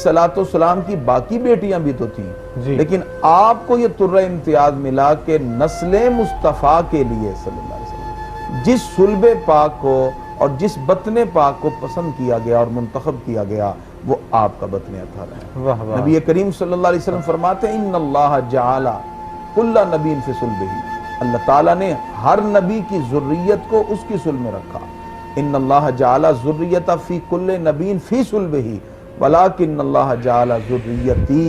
अलैहिस्सलाम की बाकी बेटियां भी तो थीं, लेकिन आपको ये तुर्रा इम्तियाज मिला कि नस्ल मुस्तफ़ा के लिए सल्लल्लाहु अलैहि वसल्लम जिस सुल्बे पाक को और जिस बतने पाक को पसंद किया गया और मुंतखब किया गया वो आपका बतने अतहर है। नबी करीम सल्लल्लाहु अलैहि वसल्लम फरमाते हैं इन्नल्लाह जअला कुल्ला नबीन फी सुल्बिही, अल्लाह ताला ने हर नबी की ज़ुर्रियत को उसकी सुल्ब में रखा। इन्नल्लाह जअला ज़ुर्रियता फी कुल्ले नबीन फी सुल्बिही वलाकिन्नल्लाह जअला ज़ुर्रियती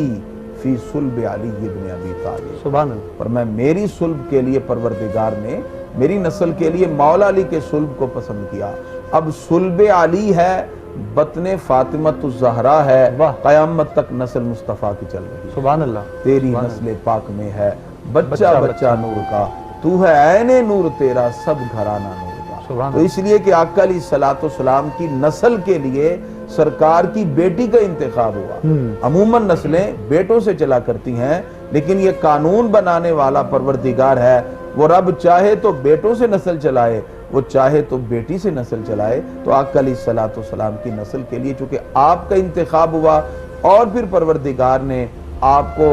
फी सुल्ब अली इब्न अबी तालिब। सुभान अल्लाह। पर मैं मेरी सुल्ब के लिए परवरदिगार ने मेरी नस्ल के लिए मौला अली के सुल्ब को पसंद किया। अब सुल्ब अली है, बतने फातिमतुज़ ज़हरा है, क़यामत तक नस्ल मुस्तफ़ा की चल रही है। सुभान अल्लाह। तेरी नस्ल पाक में है बच्चा बच्चा नूर का, तू है ऐने नूर तेरा सब घराना नूर का। तो इसलिए कि आका अलैहिस्सलाम की नस्ल के लिए सरकार की बेटी का इंतखाब हुआ। अमूमन नस्लें बेटों से चला करती हैं, लेकिन ये कानून बनाने वाला परवरदिगार है, वो रब चाहे तो बेटों से नस्ल चलाए, वो चाहे तो बेटी से नस्ल चलाए। तो आका अलैहिस्सलाम की नस्ल के लिए चूंकि आपका इंतखाब हुआ और फिर परवरदिगार ने आपको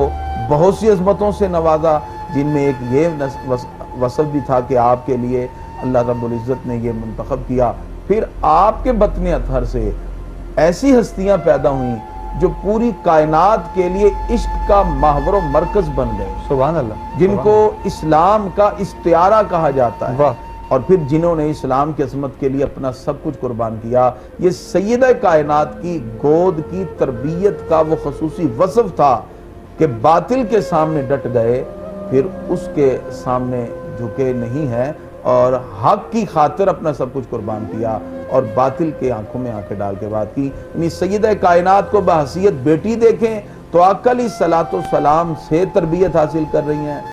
बहुत सी अज़मतों से नवाजा, जिनमें एक ये वसफ भी था कि आपके लिए अल्लाह रब्बुल इज़्ज़त ने ये मुंतखब किया। फिर आपके बतने अतहर से ऐसी हस्तियां पैदा हुई जो पूरी कायनात के लिए इश्क का महवर मरकज बन गए। सुभान अल्लाह। जिनको इस्लाम का इस्तियारा कहा जाता है, और फिर जिन्होंने इस्लाम की अज़मत के लिए अपना सब कुछ कुर्बान किया। ये सैयदा कायनात की गोद की तरबियत का वो खसूसी वसफ था कि बातिल के सामने डट गए, फिर उसके सामने झुके नहीं हैं और हक की खातिर अपना सब कुछ कुर्बान किया और बातिल के आंखों में आंखें डाल के बात की। यानी सैयदा कायनात को बहसीयत बेटी देखें तो आका अलैहिस्सलाम से तरबियत हासिल कर रही हैं।